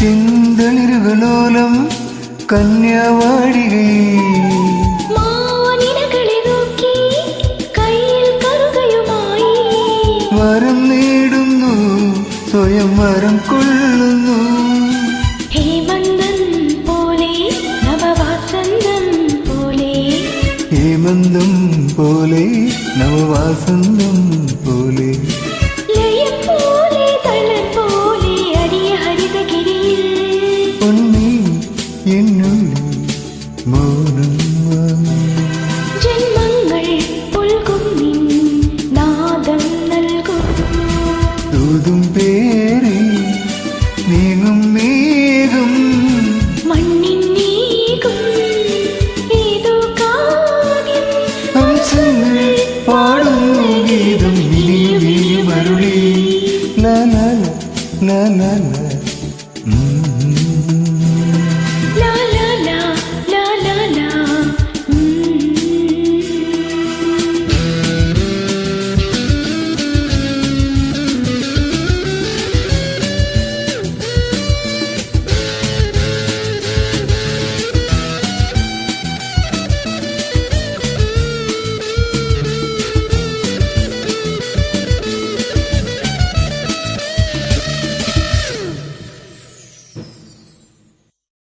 ചെന്തളിരുകളോലം കന്യാവാടികേ വരം നേടുന്നു സ്വയം വരം കൊള്ളുന്നു ഹേമന്തം പോലെ നവവാസന്തം പോലെ ഹേമന്തം പോലെ നവവാസന്തം പോലെ ലയം പോലെ തളർ പോലെ അടിയ ഹരിതഗിരിയിൽ പൊന്നേ എന്നുള്ളിൽ മൗനം ജന്മങ്ങൾ പുൽകും നിൻ നാദം നൽകും തൂതും പേരെ നീങ്ങും മേഘം മണ്ണിൻ നീക്കും ഏതോ കാവ്യം ഹംസങ്ങൾ പാടുന്നു ഗീതം ഇനിയും ഇനിയും അരുളി ലാ ലാ ലാ ലാ ലാ